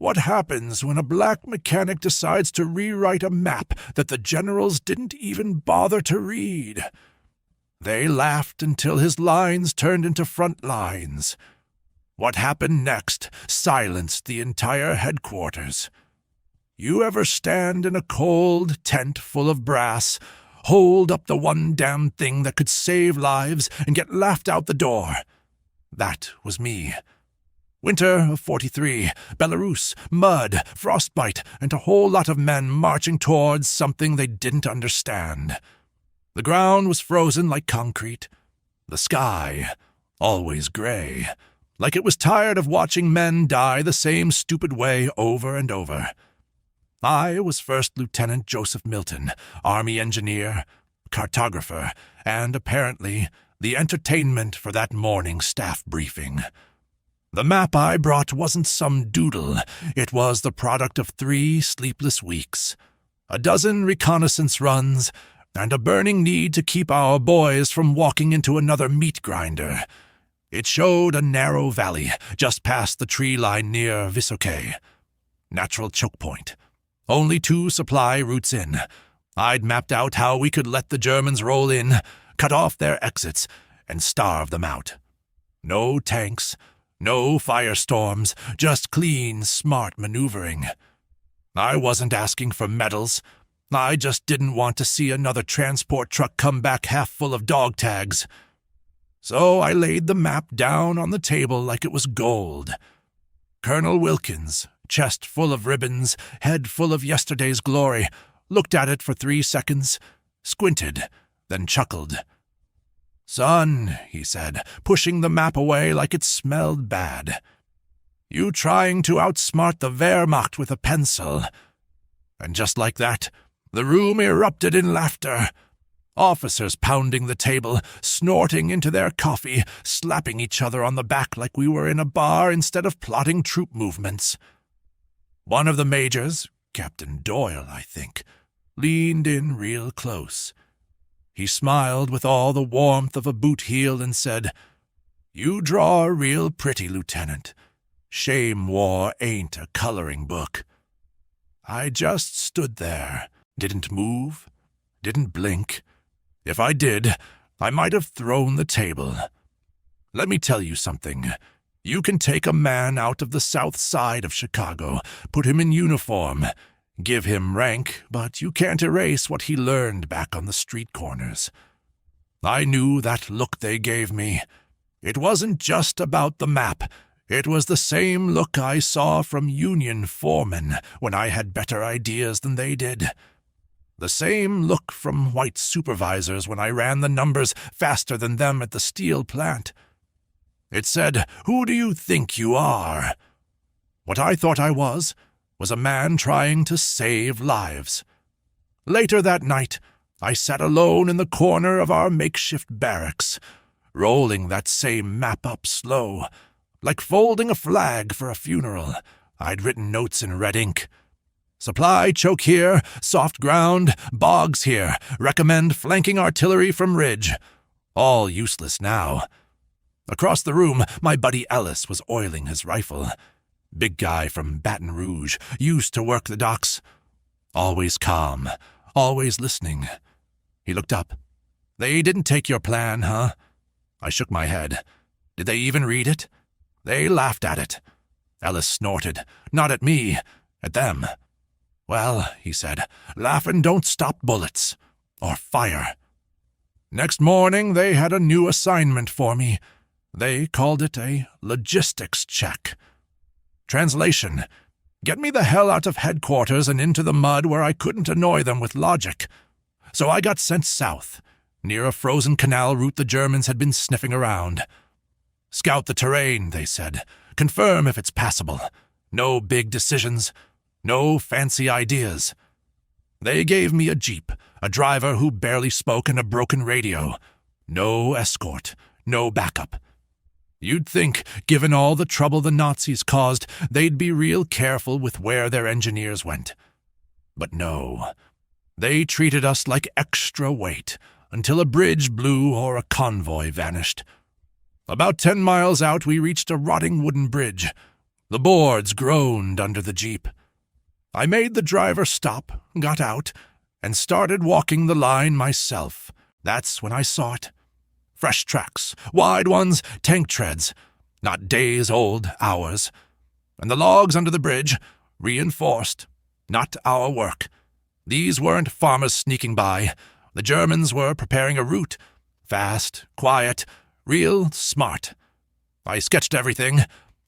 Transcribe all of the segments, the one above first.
What happens when a black mechanic decides to rewrite a map that the generals didn't even bother to read? They laughed until his lines turned into front lines. What happened next silenced the entire headquarters. You ever stand in a cold tent full of brass, hold up the one damn thing that could save lives, and get laughed out the door? That was me. Winter of 43, Belarus, mud, frostbite, and a whole lot of men marching towards something they didn't understand. The ground was frozen like concrete. The sky, always gray, like it was tired of watching men die the same stupid way over and over. I was First Lieutenant Joseph Milton, Army engineer, cartographer, and apparently the entertainment for that morning staff briefing. The map I brought wasn't some doodle. It was the product of 3 sleepless weeks, a dozen reconnaissance runs, and a burning need to keep our boys from walking into another meat grinder. It showed a narrow valley just past the tree line near Vysoké. Natural choke point. Only 2 supply routes in. I'd mapped out how we could let the Germans roll in, cut off their exits, and starve them out. No tanks, no firestorms, just clean, smart maneuvering. I wasn't asking for medals. I just didn't want to see another transport truck come back half full of dog tags. So I laid the map down on the table like it was gold. Colonel Wilkins, chest full of ribbons, head full of yesterday's glory, looked at it for 3 seconds, squinted, then chuckled. "Son," he said, pushing the map away like it smelled bad. "You trying to outsmart the Wehrmacht with a pencil." And just like that, the room erupted in laughter. Officers pounding the table, snorting into their coffee, slapping each other on the back like we were in a bar instead of plotting troop movements. One of the majors, Captain Doyle, I think, leaned in real close. He smiled with all the warmth of a boot heel and said, "You draw real pretty, Lieutenant. Shame war ain't a coloring book." I just stood there, didn't move, didn't blink. If I did, I might have thrown the table. Let me tell you something. You can take a man out of the south side of Chicago, put him in uniform, give him rank, but you can't erase what he learned back on the street corners. I knew that look they gave me. It wasn't just about the map. It was the same look I saw from Union foremen when I had better ideas than they did. The same look from white supervisors when I ran the numbers faster than them at the steel plant. It said, "Who do you think you are?" What I thought I was a man trying to save lives. Later that night, I sat alone in the corner of our makeshift barracks, rolling that same map up slow, like folding a flag for a funeral. I'd written notes in red ink. Supply choke here, soft ground, bogs here, recommend flanking artillery from ridge. All useless now. Across the room, my buddy Ellis was oiling his rifle. Big guy from Baton Rouge, used to work the docks. Always calm, always listening. He looked up. "They didn't take your plan, huh?" I shook my head. "Did they even read it?" "They laughed at it." Ellis snorted. "Not at me, at them." "Well," he said, "laughing don't stop bullets. Or fire." Next morning they had a new assignment for me. They called it a logistics check. Translation: get me the hell out of headquarters and into the mud where I couldn't annoy them with logic. So I got sent south, near a frozen canal route the Germans had been sniffing around. "Scout the terrain," they said. "Confirm if it's passable. No big decisions. No fancy ideas." They gave me a jeep, a driver who barely spoke, and a broken radio. No escort, no backup. You'd think, given all the trouble the Nazis caused, they'd be real careful with where their engineers went. But no. They treated us like extra weight, until a bridge blew or a convoy vanished. About 10 miles out we reached a rotting wooden bridge. The boards groaned under the Jeep. I made the driver stop, got out, and started walking the line myself. That's when I saw it. Fresh tracks, wide ones, tank treads, not days old, hours. And the logs under the bridge, reinforced, not our work. These weren't farmers sneaking by. The Germans were preparing a route. Fast, quiet, real smart. I sketched everything.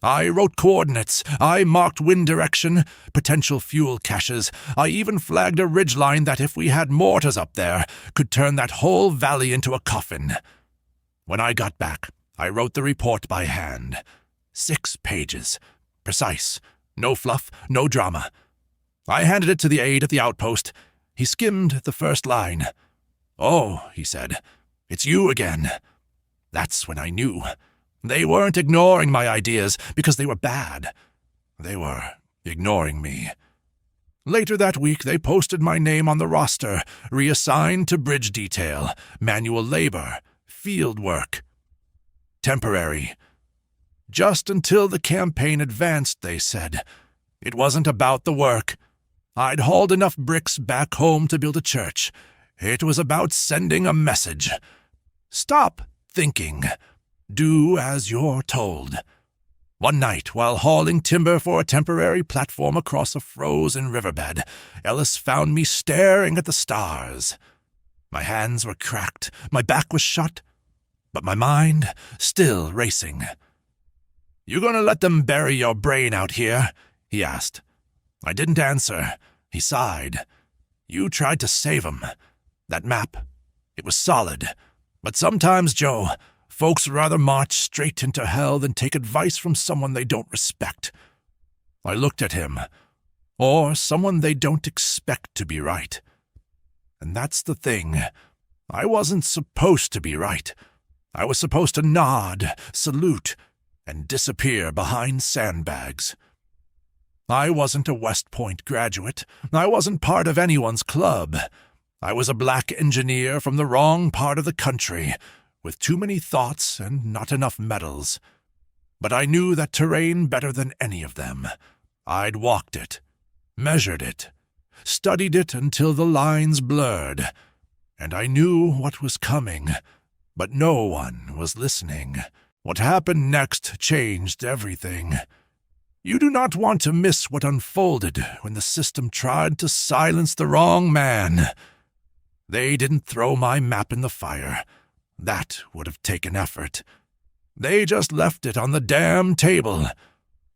I wrote coordinates. I marked wind direction, potential fuel caches. I even flagged a ridgeline that, if we had mortars up there, could turn that whole valley into a coffin. When I got back, I wrote the report by hand. 6 pages. Precise. No fluff, no drama. I handed it to the aide at the outpost. He skimmed the first line. "Oh," he said, "it's you again." That's when I knew. They weren't ignoring my ideas because they were bad. They were ignoring me. Later that week, they posted my name on the roster, reassigned to bridge detail, manual labor, field work. Temporary. Just until the campaign advanced, they said. It wasn't about the work. I'd hauled enough bricks back home to build a church. It was about sending a message. Stop thinking. Do as you're told. One night, while hauling timber for a temporary platform across a frozen riverbed, Ellis found me staring at the stars. My hands were cracked, my back was shut, but my mind still racing. "You gonna let them bury your brain out here?" he asked. I didn't answer. He sighed. "You tried to save 'em. That map, it was solid. But sometimes, Joe, folks rather march straight into hell than take advice from someone they don't respect." I looked at him. Or someone they don't expect to be right. And that's the thing. I wasn't supposed to be right. I was supposed to nod, salute, and disappear behind sandbags. I wasn't a West Point graduate. I wasn't part of anyone's club. I was a black engineer from the wrong part of the country, with too many thoughts and not enough medals. But I knew that terrain better than any of them. I'd walked it, measured it, studied it until the lines blurred, and I knew what was coming, but no one was listening. What happened next changed everything. You do not want to miss what unfolded when the system tried to silence the wrong man. They didn't throw my map in the fire. That would have taken effort. They just left it on the damn table,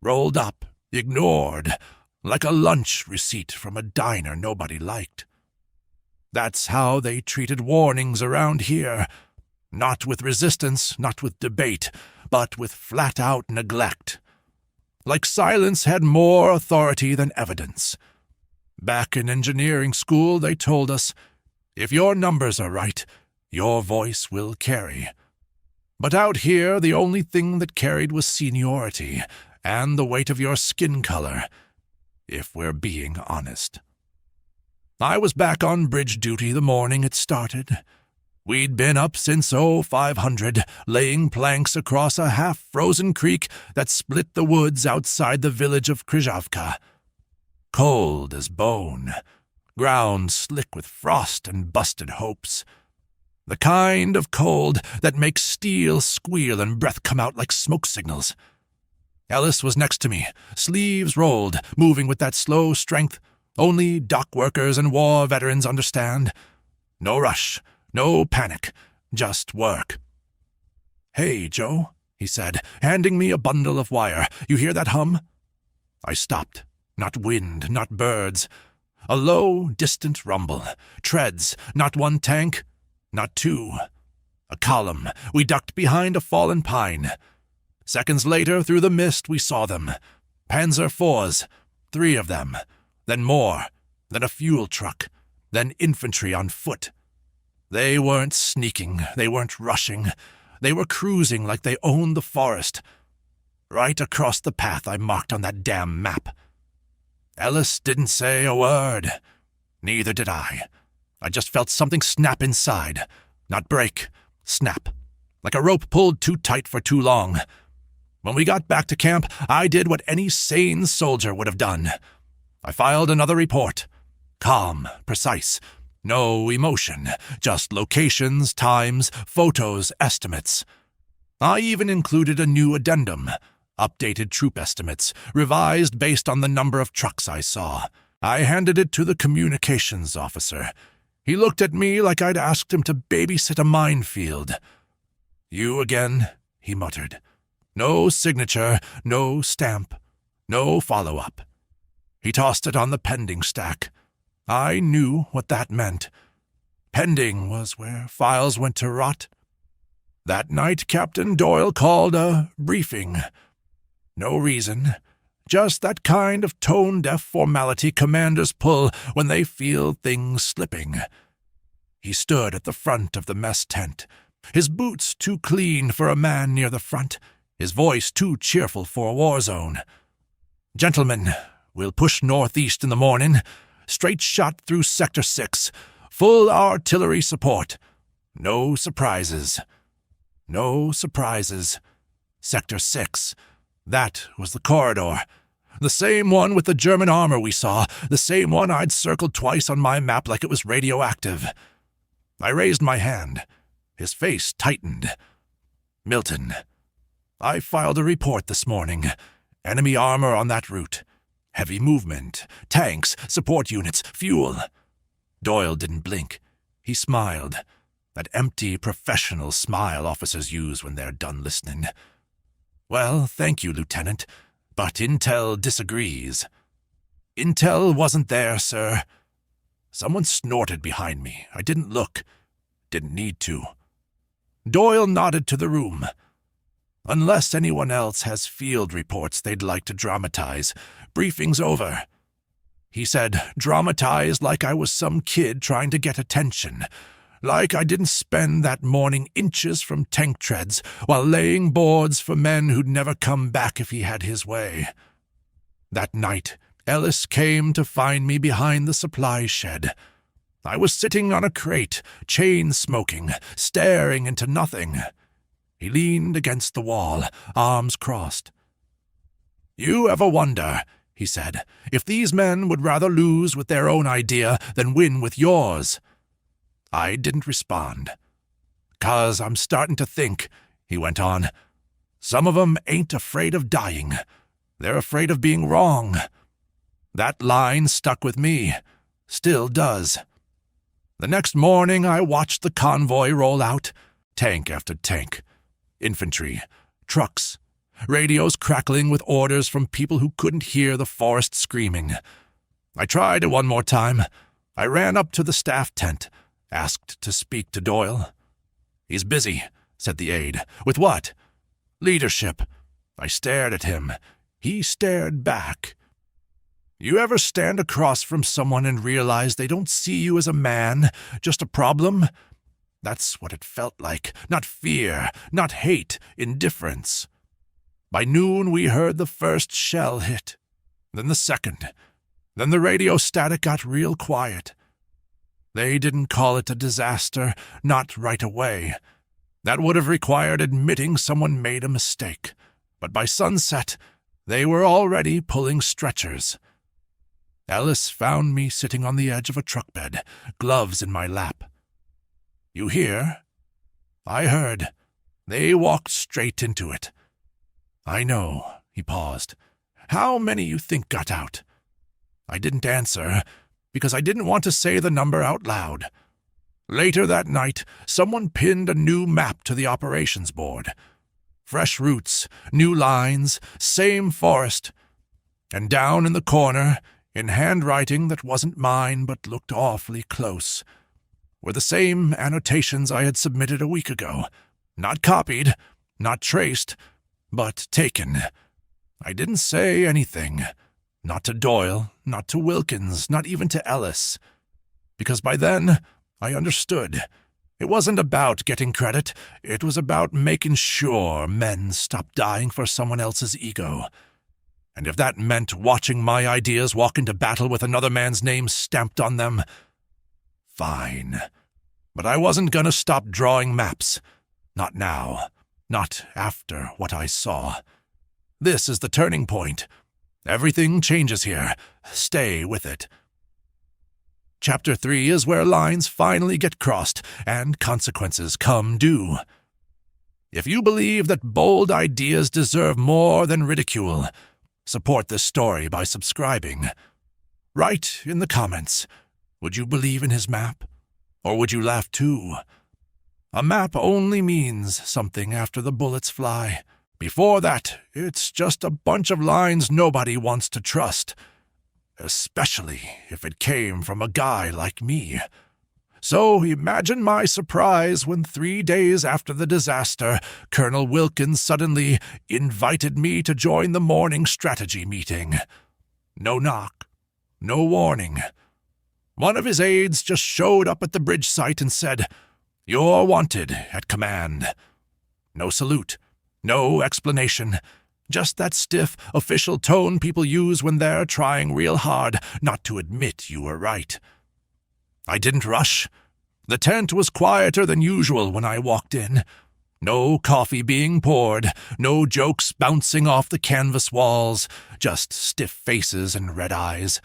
rolled up, ignored, like a lunch receipt from a diner nobody liked. That's how they treated warnings around here. Not with resistance, not with debate, but with flat-out neglect. Like silence had more authority than evidence. Back in engineering school, they told us, if your numbers are right, your voice will carry. But out here, the only thing that carried was seniority and the weight of your skin color, if we're being honest. I was back on bridge duty the morning it started. We'd been up since 0500, laying planks across a half-frozen creek that split the woods outside the village of Kryzhavka. Cold as bone, ground slick with frost and busted hopes. The kind of cold that makes steel squeal and breath come out like smoke signals. Ellis was next to me, sleeves rolled, moving with that slow strength only dock workers and war veterans understand. No rush, no panic, just work. "Hey, Joe," he said, handing me a bundle of wire. "You hear that hum?" I stopped. Not wind, not birds. A low, distant rumble. Treads, not one tank, not two. A column. We ducked behind a fallen pine. Seconds later, through the mist, we saw them. Panzer IVs, 3 of them. Then more. Then a fuel truck. Then infantry on foot. They weren't sneaking. They weren't rushing. They were cruising like they owned the forest. Right across the path I marked on that damn map. Ellis didn't say a word. Neither did I. I just felt something snap inside. Not break. Snap. Like a rope pulled too tight for too long. When we got back to camp, I did what any sane soldier would have done. I filed another report. Calm, precise, no emotion, just locations, times, photos, estimates. I even included a new addendum, updated troop estimates, revised based on the number of trucks I saw. I handed it to the communications officer. He looked at me like I'd asked him to babysit a minefield. "You again?" he muttered. No signature, no stamp, no follow-up. He tossed it on the pending stack. I knew what that meant. Pending was where files went to rot. That night, Captain Doyle called a briefing. No reason, just that kind of tone-deaf formality commanders pull when they feel things slipping. He stood at the front of the mess tent, his boots too clean for a man near the front, his voice too cheerful for a war zone. "Gentlemen, we'll push northeast in the morning, straight shot through Sector 6, full artillery support. No surprises. No surprises. Sector 6. That was the corridor. The same one with the German armor we saw, the same one I'd circled twice on my map like it was radioactive." I raised my hand. His face tightened. "Milton, I filed a report this morning. Enemy armor on that route. Heavy movement, tanks, support units, fuel." Doyle didn't blink. He smiled. That empty, professional smile officers use when they're done listening. "Well, thank you, Lieutenant, but Intel disagrees." "Intel wasn't there, sir." Someone snorted behind me. I didn't look. Didn't need to. Doyle nodded to the room. "Unless anyone else has field reports they'd like to dramatize, briefing's over." He said, dramatize like I was some kid trying to get attention, like I didn't spend that morning inches from tank treads while laying boards for men who'd never come back if he had his way. That night, Ellis came to find me behind the supply shed. I was sitting on a crate, chain-smoking, staring into nothing. He leaned against the wall, arms crossed. "You ever wonder," he said, "if these men would rather lose with their own idea than win with yours?" I didn't respond. "'Cause I'm starting to think," he went on, "some of 'em ain't afraid of dying. They're afraid of being wrong." That line stuck with me. Still does. The next morning I watched the convoy roll out, tank after tank. Infantry, trucks, radios crackling with orders from people who couldn't hear the forest screaming. I tried it one more time. I ran up to the staff tent, asked to speak to Doyle. "He's busy," said the aide. "With what?" "Leadership." I stared at him. He stared back. You ever stand across from someone and realize they don't see you as a man, just a problem? That's what it felt like. Not fear, not hate, indifference. By noon we heard the first shell hit, then the second. Then the radio static got real quiet. They didn't call it a disaster, not right away. That would have required admitting someone made a mistake. But by sunset, they were already pulling stretchers. Ellis found me sitting on the edge of a truck bed, gloves in my lap. "You hear?" I heard. They walked straight into it. "I know," he paused. "How many you think got out?" I didn't answer, because I didn't want to say the number out loud. Later that night, someone pinned a new map to the operations board. Fresh routes, new lines, same forest. And down in the corner, in handwriting that wasn't mine but looked awfully close, were the same annotations I had submitted a week ago. Not copied, not traced, but taken. I didn't say anything. Not to Doyle, not to Wilkins, not even to Ellis. Because by then, I understood. It wasn't about getting credit. It was about making sure men stopped dying for someone else's ego. And if that meant watching my ideas walk into battle with another man's name stamped on them, fine. But I wasn't going to stop drawing maps. Not now. Not after what I saw. This is the turning point. Everything changes here. Stay with it. Chapter 3 is where lines finally get crossed and consequences come due. If you believe that bold ideas deserve more than ridicule, support this story by subscribing. Write in the comments, would you believe in his map? Or would you laugh too? A map only means something after the bullets fly. Before that, it's just a bunch of lines nobody wants to trust, especially if it came from a guy like me. So imagine my surprise when 3 days after the disaster, Colonel Wilkins suddenly invited me to join the morning strategy meeting. No knock, no warning. One of his aides just showed up at the bridge site and said, "You're wanted at command." No salute, no explanation, just that stiff, official tone people use when they're trying real hard not to admit you were right. I didn't rush. The tent was quieter than usual when I walked in. No coffee being poured, no jokes bouncing off the canvas walls, just stiff faces and red eyes.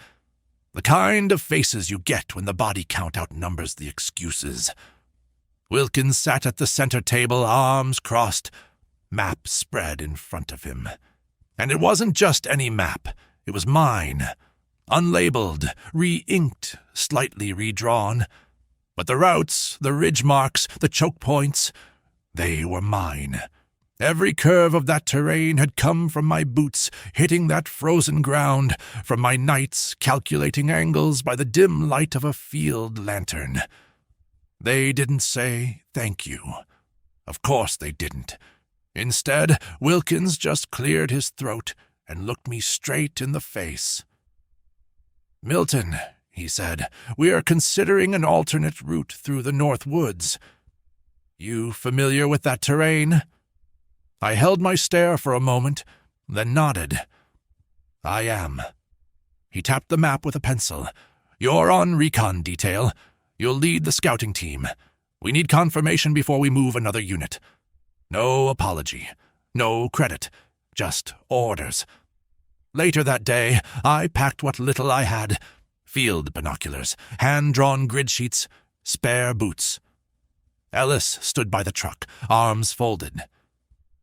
The kind of faces you get when the body count outnumbers the excuses. Wilkins sat at the center table, arms crossed, map spread in front of him. And it wasn't just any map, it was mine. Unlabeled, re-inked, slightly redrawn. But the routes, the ridge marks, the choke points, they were mine. Every curve of that terrain had come from my boots hitting that frozen ground, from my nights calculating angles by the dim light of a field lantern. They didn't say thank you. Of course they didn't. Instead, Wilkins just cleared his throat and looked me straight in the face. "Milton," he said, "we are considering an alternate route through the North Woods. You familiar with that terrain?" I held my stare for a moment, then nodded. "I am." He tapped the map with a pencil. "You're on recon detail. You'll lead the scouting team. We need confirmation before we move another unit. No apology, no credit, just orders." Later that day, I packed what little I had: field binoculars, hand-drawn grid sheets, spare boots. Ellis stood by the truck, arms folded.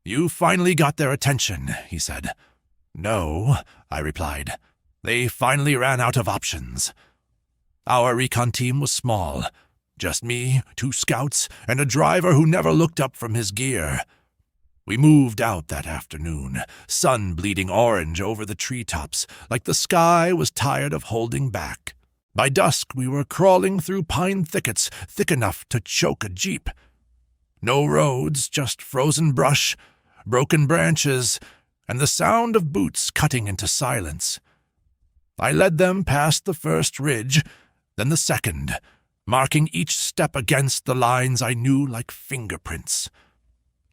"You finally got their attention," he said. "No," I replied. "They finally ran out of options." Our recon team was small. Just me, 2 scouts, and a driver who never looked up from his gear. We moved out that afternoon, sun bleeding orange over the treetops, like the sky was tired of holding back. By dusk we were crawling through pine thickets thick enough to choke a jeep. No roads, just frozen brush, broken branches, and the sound of boots cutting into silence. I led them past the first ridge, then the second, marking each step against the lines I knew like fingerprints.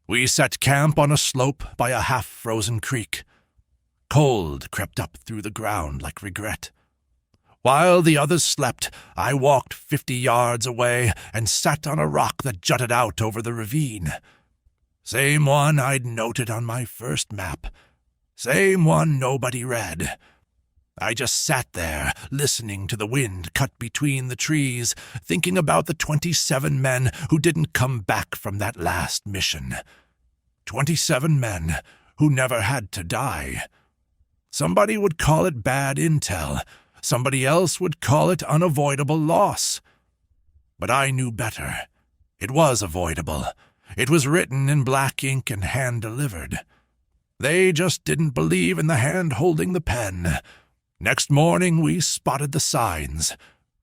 We set camp on a slope by a half-frozen creek. Cold crept up through the ground like regret. While the others slept, I walked 50 yards away and sat on a rock that jutted out over the ravine. Same one I'd noted on my first map. Same one nobody read. I just sat there, listening to the wind cut between the trees, thinking about the 27 men who didn't come back from that last mission. 27 men who never had to die. Somebody would call it bad intel. Somebody else would call it unavoidable loss. But I knew better. It was avoidable. It was written in black ink and hand-delivered. They just didn't believe in the hand holding the pen. Next morning we spotted the signs.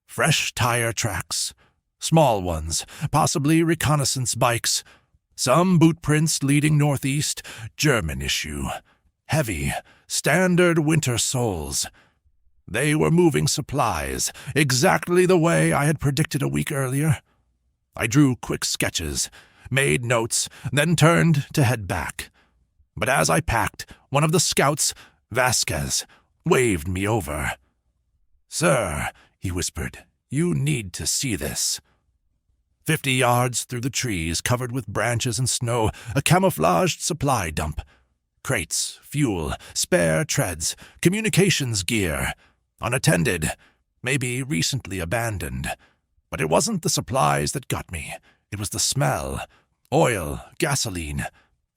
Fresh tire tracks. Small ones, possibly reconnaissance bikes. Some boot prints leading northeast, German issue. Heavy, standard winter soles. They were moving supplies, exactly the way I had predicted a week earlier. I drew quick sketches, made notes, then turned to head back. But as I packed, one of the scouts, Vasquez, waved me over. "Sir," he whispered, "you need to see this." 50 yards through the trees, covered with branches and snow, a camouflaged supply dump. Crates, fuel, spare treads, communications gear. Unattended, maybe recently abandoned. But it wasn't the supplies that got me. It was the smell. Oil, gasoline,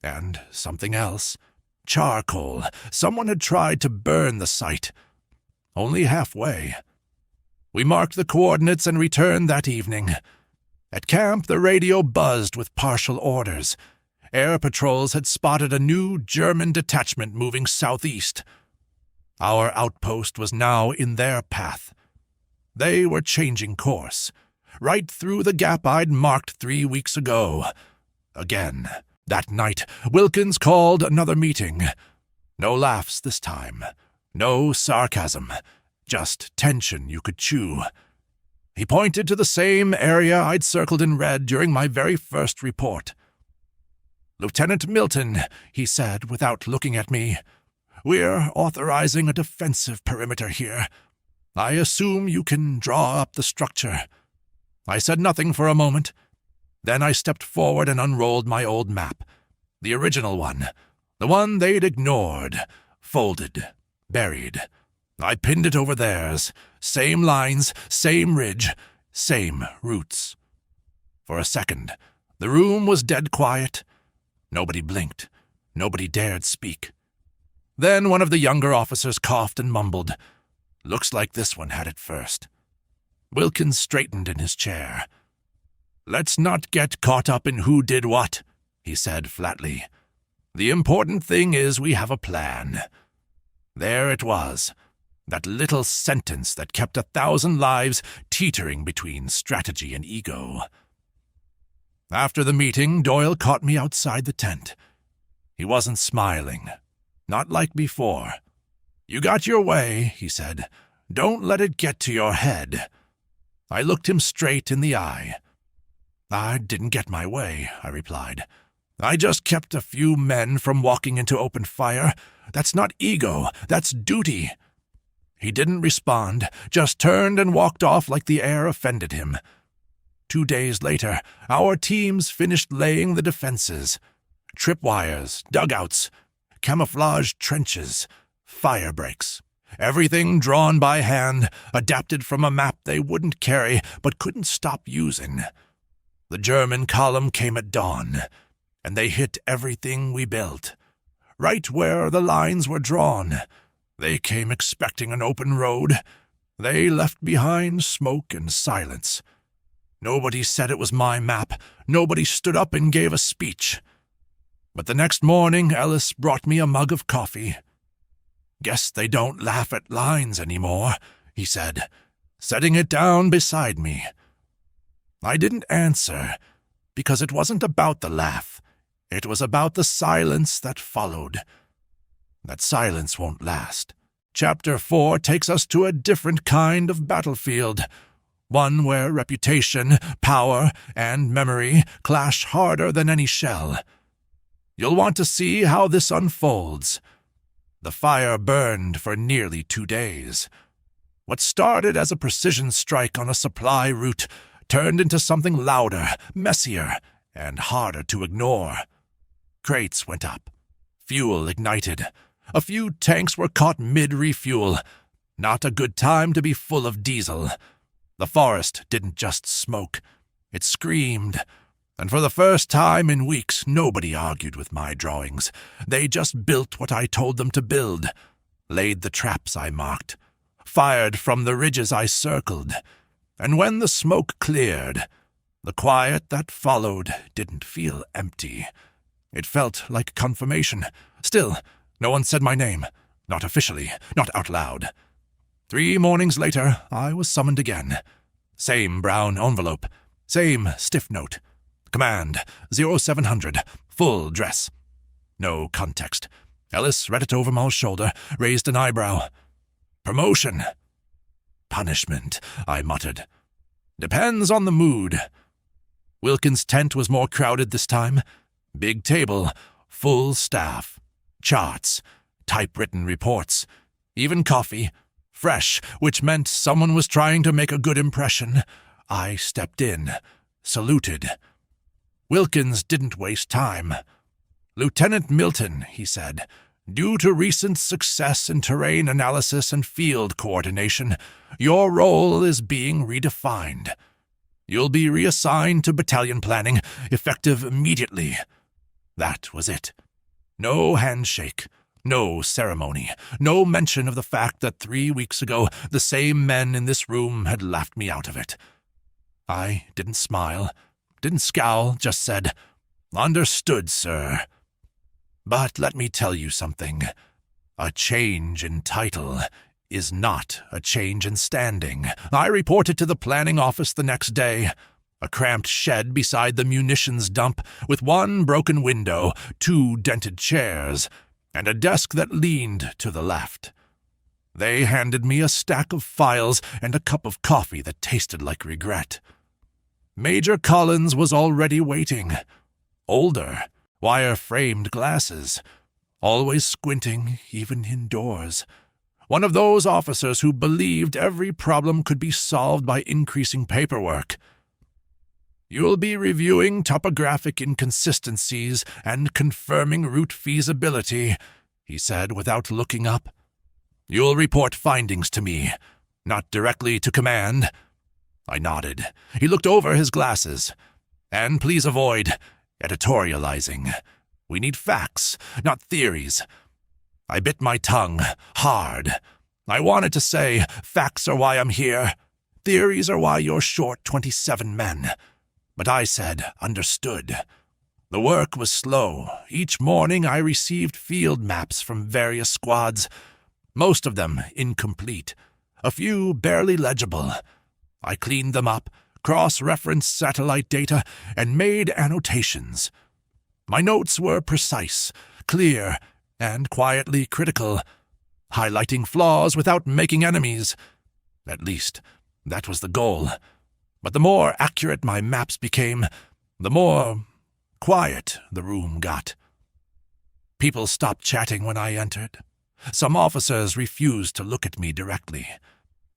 and something else. Charcoal. Someone had tried to burn the site. Only halfway. We marked the coordinates and returned that evening. At camp, the radio buzzed with partial orders. Air patrols had spotted a new German detachment moving southeast. Our outpost was now in their path. They were changing course, right through the gap I'd marked 3 weeks ago. Again. That night, Wilkins called another meeting. No laughs this time. No sarcasm. Just tension you could chew. He pointed to the same area I'd circled in red during my very first report. "Lieutenant Milton," he said without looking at me, "we're authorizing a defensive perimeter here. I assume you can draw up the structure." I said nothing for a moment. Then I stepped forward and unrolled my old map. The original one. The one they'd ignored. Folded. Buried. I pinned it over theirs. Same lines, same ridge, same routes. For a second, the room was dead quiet. Nobody blinked. Nobody dared speak. Then one of the younger officers coughed and mumbled. "Looks like this one had it first." Wilkins straightened in his chair. "Let's not get caught up in who did what," he said flatly. "The important thing is we have a plan." There it was, that little sentence that kept 1,000 lives teetering between strategy and ego. After the meeting, Doyle caught me outside the tent. He wasn't smiling. Not like before. "You got your way," he said. "Don't let it get to your head." I looked him straight in the eye. "I didn't get my way," I replied. "I just kept a few men from walking into open fire. That's not ego, that's duty." He didn't respond, just turned and walked off like the air offended him. 2 days later, our teams finished laying the defenses. Tripwires, dugouts, camouflage trenches, fire breaks. Everything drawn by hand, adapted from a map they wouldn't carry but couldn't stop using. The German column came at dawn, and they hit everything we built. Right where the lines were drawn. They came expecting an open road. They left behind smoke and silence. Nobody said it was my map. Nobody stood up and gave a speech. But the next morning, Ellis brought me a mug of coffee. "Guess they don't laugh at lines anymore," he said, setting it down beside me. I didn't answer, because it wasn't about the laugh. It was about the silence that followed. That silence won't last. Chapter 4 takes us to a different kind of battlefield, one where reputation, power, and memory clash harder than any shell. You'll want to see how this unfolds. The fire burned for nearly 2 days. What started as a precision strike on a supply route turned into something louder, messier, and harder to ignore. Crates went up. Fuel ignited. A few tanks were caught mid-refuel. Not a good time to be full of diesel. The forest didn't just smoke. It screamed. And for the first time in weeks, nobody argued with my drawings. They just built what I told them to build. Laid the traps I marked. Fired from the ridges I circled. And when the smoke cleared, the quiet that followed didn't feel empty. It felt like confirmation. Still, no one said my name. Not officially, not out loud. 3 mornings later, I was summoned again. Same brown envelope. Same stiff note. Command, 0700, full dress. No context. Ellis read it over my shoulder, raised an eyebrow. Promotion. Punishment, I muttered. Depends on the mood. Wilkins' tent was more crowded this time. Big table, full staff, charts, typewritten reports, even coffee, fresh, which meant someone was trying to make a good impression. I stepped in, saluted. Wilkins didn't waste time. "Lieutenant Milton," he said, "due to recent success in terrain analysis and field coordination, your role is being redefined. You'll be reassigned to battalion planning, effective immediately." That was it. No handshake, no ceremony, no mention of the fact that 3 weeks ago the same men in this room had laughed me out of it. I didn't smile, didn't scowl, just said, "Understood, sir." But let me tell you something. A change in title is not a change in standing. I reported to the planning office the next day. A cramped shed beside the munitions dump with one broken window, 2 dented chairs, and a desk that leaned to the left. They handed me a stack of files and a cup of coffee that tasted like regret. Major Collins was already waiting. Older, wire-framed glasses, always squinting, even indoors. One of those officers who believed every problem could be solved by increasing paperwork. "You'll be reviewing topographic inconsistencies and confirming route feasibility," he said without looking up. "You'll report findings to me, not directly to command." I nodded. He looked over his glasses. "And please avoid editorializing. We need facts, not theories." I bit my tongue, hard. I wanted to say, "Facts are why I'm here. Theories are why you're short 27 men." But I said, "Understood." The work was slow. Each morning I received field maps from various squads, most of them incomplete, a few barely legible. I cleaned them up, cross-referenced satellite data, and made annotations. My notes were precise, clear, and quietly critical, highlighting flaws without making enemies. At least, that was the goal. But the more accurate my maps became, the more quiet the room got. People stopped chatting when I entered. Some officers refused to look at me directly.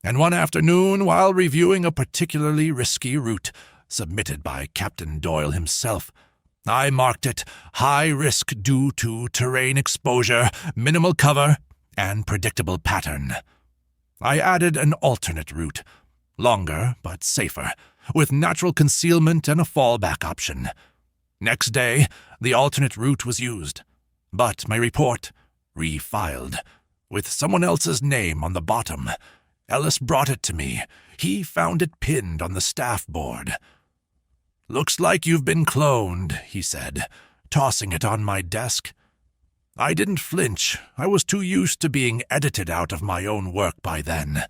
And one afternoon, while reviewing a particularly risky route, submitted by Captain Doyle himself, I marked it high risk due to terrain exposure, minimal cover, and predictable pattern. I added an alternate route, longer but safer, with natural concealment and a fallback option. Next day, the alternate route was used, but my report refiled, with someone else's name on the bottom. Ellis brought it to me. He found it pinned on the staff board. "Looks like you've been cloned," he said, tossing it on my desk. I didn't flinch. I was too used to being edited out of my own work by then.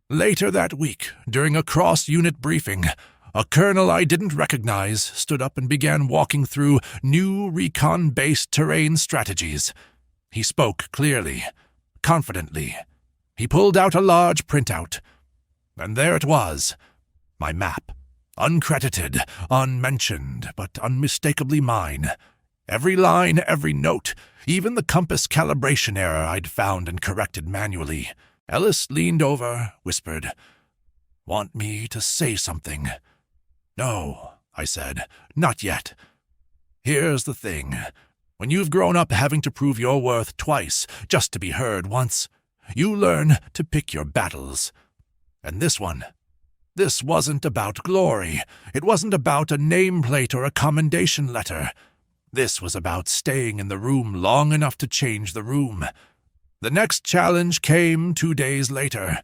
Later that week, during a cross-unit briefing, a colonel I didn't recognize stood up and began walking through new recon-based terrain strategies. He spoke clearly, confidently. He pulled out a large printout. And there it was, my map. Uncredited, unmentioned, but unmistakably mine. Every line, every note, even the compass calibration error I'd found and corrected manually. Ellis leaned over, whispered, "Want me to say something?" "No," I said, "not yet. Here's the thing. When you've grown up having to prove your worth twice just to be heard once, you learn to pick your battles. And this wasn't about glory. It wasn't about a nameplate or a commendation letter. This was about staying in the room long enough to change the room. The next challenge came 2 days later.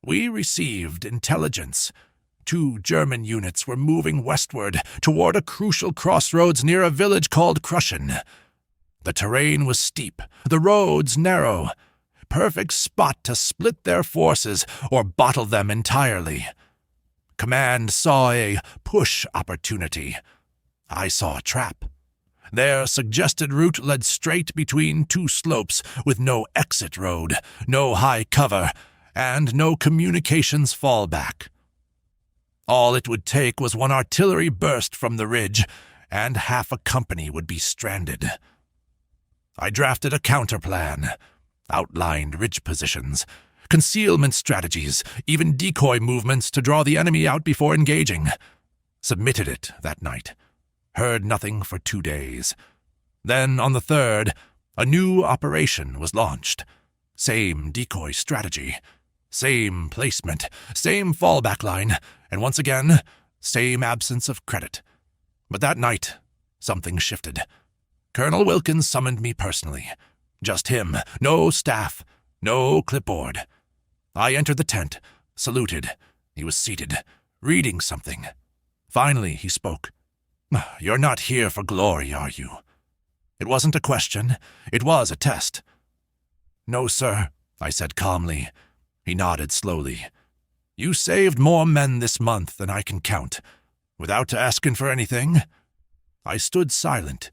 We received intelligence. 2 German units were moving westward toward a crucial crossroads near a village called Krushen. The terrain was steep, the roads narrow. Perfect spot to split their forces or bottle them entirely. Command saw a push opportunity. I saw a trap. Their suggested route led straight between 2 slopes with no exit road, no high cover, and no communications fallback. All it would take was one artillery burst from the ridge, and half a company would be stranded. I drafted a counterplan, outlined ridge positions, concealment strategies, even decoy movements to draw the enemy out before engaging. Submitted it that night. Heard nothing for 2 days. Then, on the 3rd, a new operation was launched. Same decoy strategy, same placement, same fallback line, and once again, same absence of credit. But that night, something shifted. Colonel Wilkins summoned me personally. Just him, no staff, no clipboard. I entered the tent, saluted. He was seated, reading something. Finally, he spoke. "You're not here for glory, are you?" It wasn't a question. It was a test. "No, sir," I said calmly. He nodded slowly. "You saved more men this month than I can count, without asking for anything." I stood silent.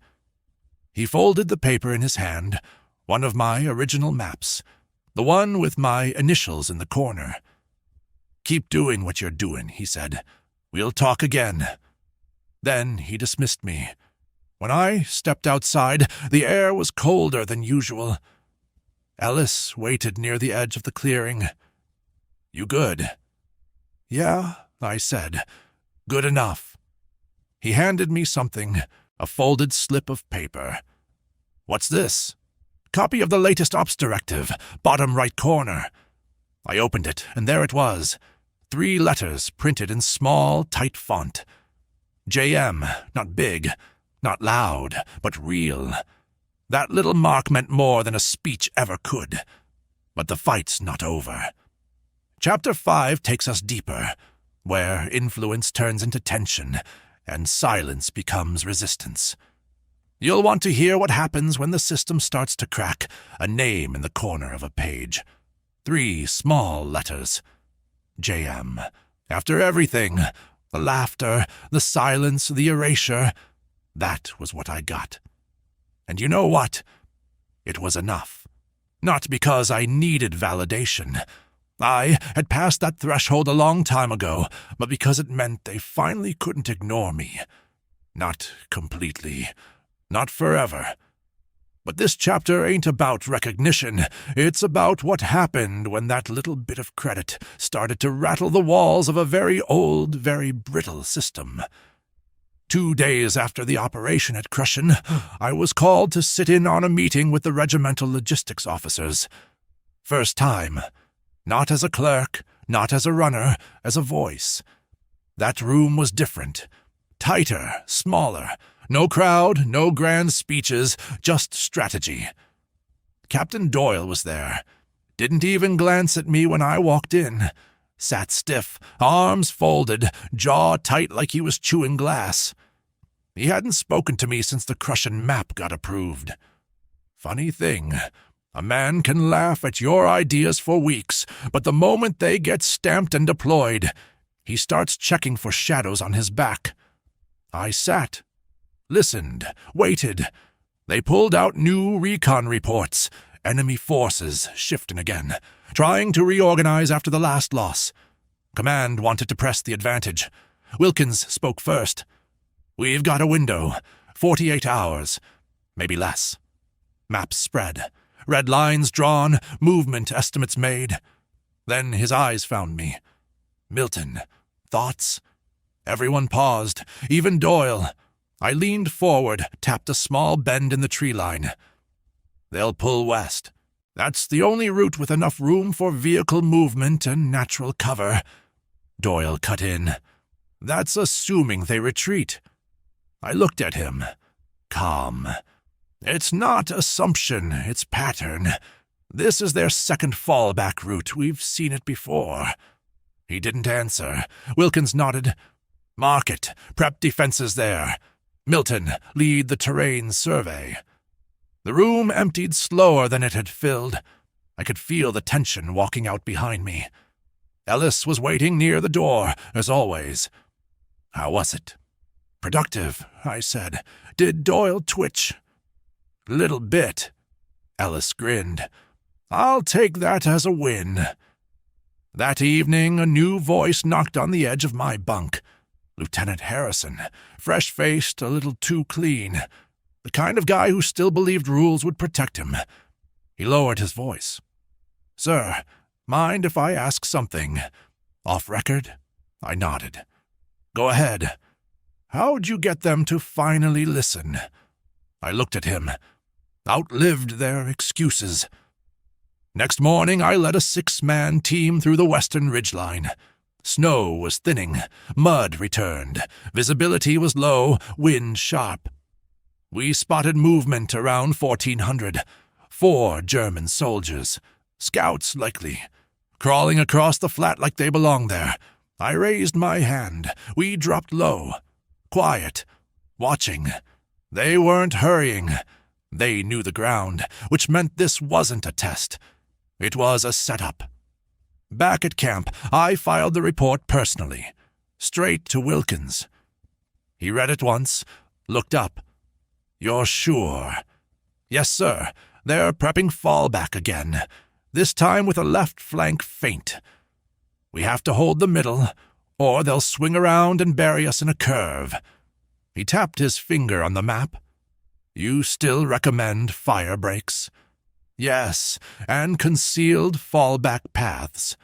He folded the paper in his hand, one of my original maps, the one with my initials in the corner. "Keep doing what you're doing," he said. "We'll talk again." Then he dismissed me. When I stepped outside, the air was colder than usual. Ellis waited near the edge of the clearing. "You good?" "Yeah," I said. "Good enough." He handed me something, a folded slip of paper. "What's this?" "Copy of the latest ops directive, bottom right corner." I opened it, and there it was. 3 letters printed in small, tight font. JM, not big, not loud, but real. That little mark meant more than a speech ever could. But the fight's not over. Chapter 5 takes us deeper, where influence turns into tension, and silence becomes resistance. You'll want to hear what happens when the system starts to crack, a name in the corner of a page. 3 small letters. JM. After everything, the laughter, the silence, the erasure, that was what I got. And you know what? It was enough. Not because I needed validation. I had passed that threshold a long time ago, but because it meant they finally couldn't ignore me. Not completely. Not forever. But this chapter ain't about recognition. It's about what happened when that little bit of credit started to rattle the walls of a very old, very brittle system. 2 days after the operation at Crushen, I was called to sit in on a meeting with the regimental logistics officers. First time. Not as a clerk, not as a runner, as a voice. That room was different. Tighter, smaller. No crowd, no grand speeches, just strategy. Captain Doyle was there. Didn't even glance at me when I walked in. Sat stiff, arms folded, jaw tight like he was chewing glass. He hadn't spoken to me since the Crushen map got approved. Funny thing, a man can laugh at your ideas for weeks, but the moment they get stamped and deployed, he starts checking for shadows on his back. I sat. Listened, waited. They pulled out new recon reports. Enemy forces shifting again, trying to reorganize after the last loss. Command wanted to press the advantage. Wilkins spoke first. "We've got a window. 48 hours. Maybe less." Maps spread. Red lines drawn, movement estimates made. Then his eyes found me. "Milton, thoughts?" Everyone paused, even Doyle. I leaned forward, tapped a small bend in the tree line. "They'll pull west. That's the only route with enough room for vehicle movement and natural cover." Doyle cut in. "That's assuming they retreat." I looked at him. Calm. "It's not assumption, it's pattern. This is their second fallback route. We've seen it before." He didn't answer. Wilkins nodded. "Mark it. Prep defenses there. Milton, lead the terrain survey." The room emptied slower than it had filled. I could feel the tension walking out behind me. Ellis was waiting near the door, as always. "How was it?" "Productive," I said. "Did Doyle twitch?" "Little bit." Ellis grinned. "I'll take that as a win." That evening, a new voice knocked on the edge of my bunk. Lieutenant Harrison, fresh-faced, a little too clean. The kind of guy who still believed rules would protect him. He lowered his voice. "Sir, mind if I ask something? Off record?" I nodded. "Go ahead. How'd you get them to finally listen?" I looked at him. Outlived their excuses. Next morning I led a 6-man team through the western ridgeline. Snow was thinning, mud returned, visibility was low, wind sharp. We spotted movement around 1400. 4 German soldiers, scouts likely, crawling across the flat like they belonged there. I raised my hand. We dropped low, quiet, watching. They weren't hurrying. They knew the ground, which meant this wasn't a test. It was a setup. Back at camp, I filed the report personally, straight to Wilkins. He read it once, looked up. "You're sure?" "Yes, sir. They're prepping fallback again, this time with a left flank feint. We have to hold the middle, or they'll swing around and bury us in a curve." He tapped his finger on the map. "You still recommend fire breaks?" "Yes, and concealed fallback paths.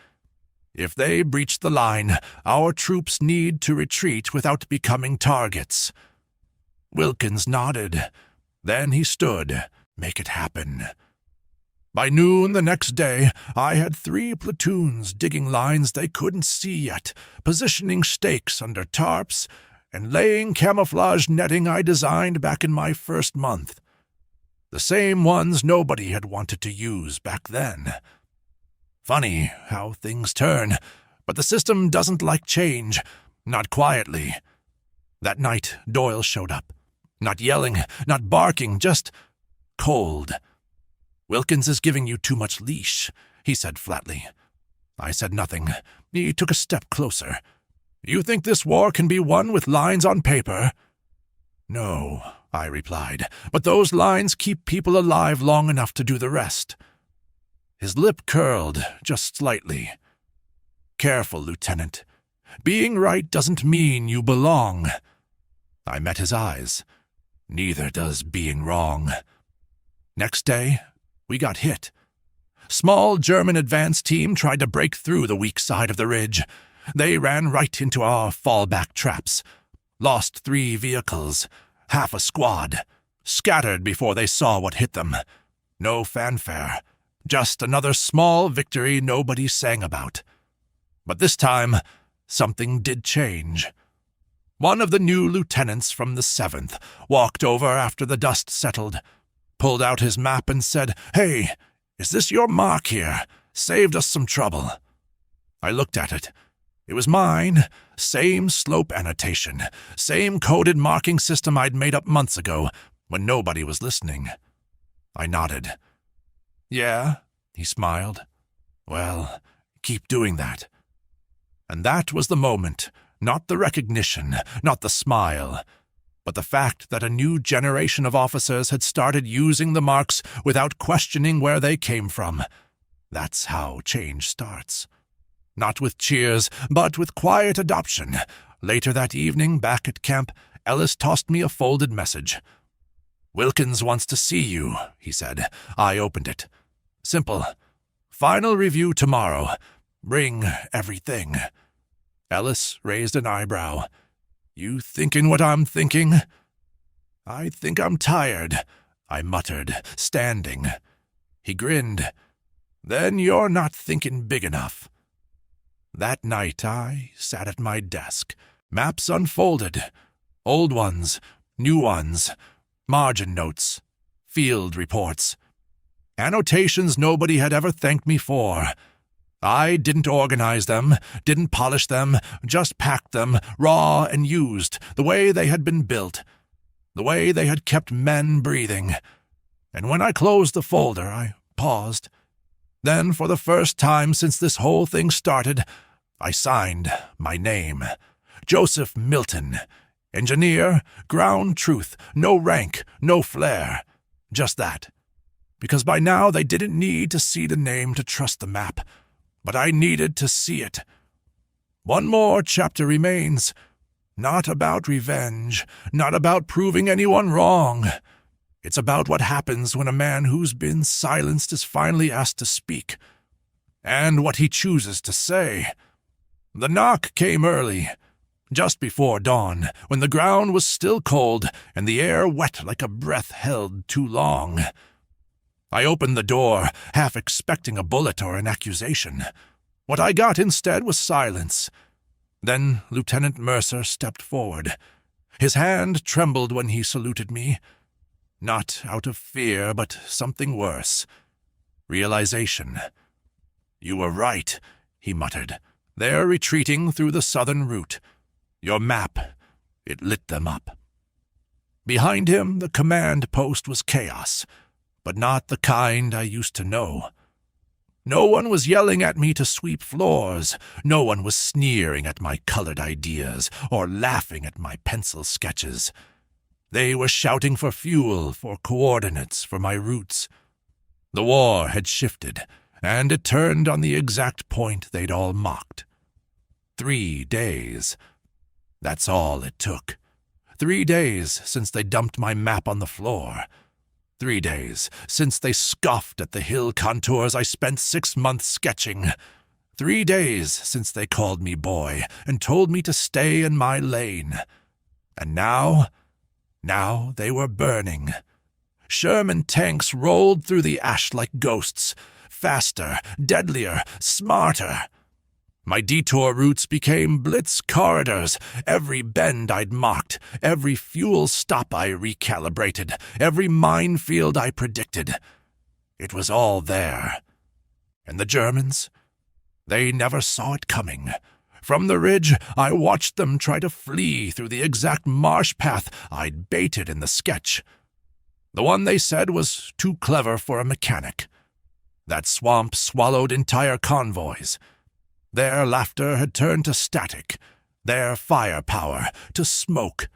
If they breach the line, our troops need to retreat without becoming targets." Wilkins nodded. Then he stood. "Make it happen." By noon the next day, I had 3 platoons digging lines they couldn't see yet, positioning stakes under tarps, and laying camouflage netting I designed back in my first month. The same ones nobody had wanted to use back then. Funny how things turn, but the system doesn't like change, not quietly. That night, Doyle showed up. Not yelling, not barking, just cold. "Wilkins is giving you too much leash," he said flatly. I said nothing. He took a step closer. "You think this war can be won with lines on paper?" "No," I replied, "but those lines keep people alive long enough to do the rest." His lip curled, just slightly. "Careful, Lieutenant. Being right doesn't mean you belong." I met his eyes. "Neither does being wrong." Next day, we got hit. Small German advance team tried to break through the weak side of the ridge. They ran right into our fallback traps. Lost 3 vehicles, half a squad. Scattered before they saw what hit them. No fanfare. Just another small victory nobody sang about. But this time, something did change. One of the new lieutenants from the 7th walked over after the dust settled, pulled out his map and said, "Hey, is this your mark here? Saved us some trouble." I looked at it. It was mine. Same slope annotation. Same coded marking system I'd made up months ago when nobody was listening. I nodded. "Yeah," he smiled. "Well, keep doing that." And that was the moment, not the recognition, not the smile, but the fact that a new generation of officers had started using the marks without questioning where they came from. That's how change starts. Not with cheers, but with quiet adoption. Later that evening, back at camp, Ellis tossed me a folded message. "Wilkins wants to see you," he said. I opened it. Simple. "Final review tomorrow. Bring everything." Ellis raised an eyebrow. "You thinking what I'm thinking?" "I think I'm tired," I muttered, standing. He grinned. "Then you're not thinking big enough." That night I sat at my desk, maps unfolded, old ones, new ones, margin notes, field reports, annotations nobody had ever thanked me for. I didn't organize them, didn't polish them, just packed them, raw and used, the way they had been built, the way they had kept men breathing. And when I closed the folder, I paused. Then, for the first time since this whole thing started, I signed my name. Joseph Milton. Engineer, ground truth, no rank, no flair. Just that. Because by now they didn't need to see the name to trust the map. But I needed to see it. One more chapter remains. Not about revenge, not about proving anyone wrong. It's about what happens when a man who's been silenced is finally asked to speak. And what he chooses to say. The knock came early. Just before dawn, when the ground was still cold and the air wet like a breath held too long. I opened the door, half expecting a bullet or an accusation. What I got instead was silence. Then Lieutenant Mercer stepped forward. His hand trembled when he saluted me. Not out of fear, but something worse. Realization. "You were right," he muttered. "They're retreating through the southern route. Your map, it lit them up." Behind him, the command post was chaos, but not the kind I used to know. No one was yelling at me to sweep floors. No one was sneering at my colored ideas or laughing at my pencil sketches. They were shouting for fuel, for coordinates, for my routes. The war had shifted, and it turned on the exact point they'd all mocked. 3 days. That's all it took. 3 days since they dumped my map on the floor. 3 days since they scoffed at the hill contours I spent 6 months sketching. 3 days since they called me boy and told me to stay in my lane. And now they were burning. Sherman tanks rolled through the ash like ghosts, faster, deadlier, smarter. My detour routes became blitz corridors. Every bend I'd marked, every fuel stop I recalibrated, every minefield I predicted. It was all there. And the Germans? They never saw it coming. From the ridge, I watched them try to flee through the exact marsh path I'd baited in the sketch. The one they said was too clever for a mechanic. That swamp swallowed entire convoys. Their laughter had turned to static, their firepower to smoke.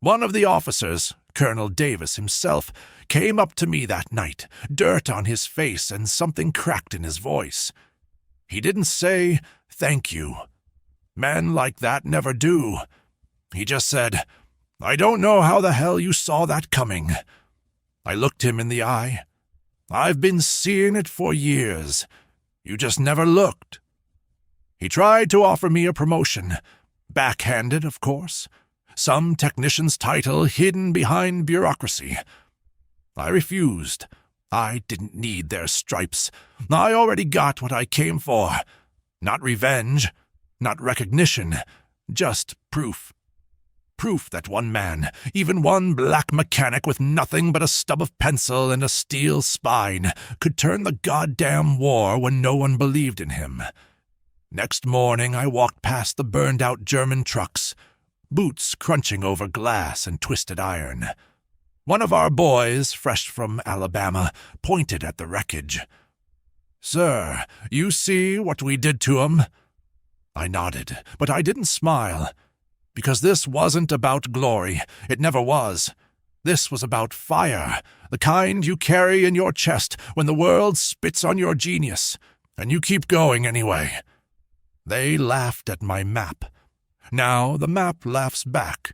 One of the officers, Colonel Davis himself, came up to me that night, dirt on his face and something cracked in his voice. He didn't say, "Thank you." Men like that never do. He just said, "I don't know how the hell you saw that coming." I looked him in the eye. "I've been seeing it for years. You just never looked." He tried to offer me a promotion. Backhanded, of course. Some technician's title hidden behind bureaucracy. I refused. I didn't need their stripes. I already got what I came for. Not revenge, not recognition, just proof. Proof that one man, even one black mechanic with nothing but a stub of pencil and a steel spine, could turn the goddamn war when no one believed in him. Next morning I walked past the burned-out German trucks, boots crunching over glass and twisted iron. One of our boys, fresh from Alabama, pointed at the wreckage. "Sir, you see what we did to 'em?" I nodded, but I didn't smile. Because this wasn't about glory. It never was. This was about fire, the kind you carry in your chest when the world spits on your genius, and you keep going anyway. They laughed at my map. Now the map laughs back.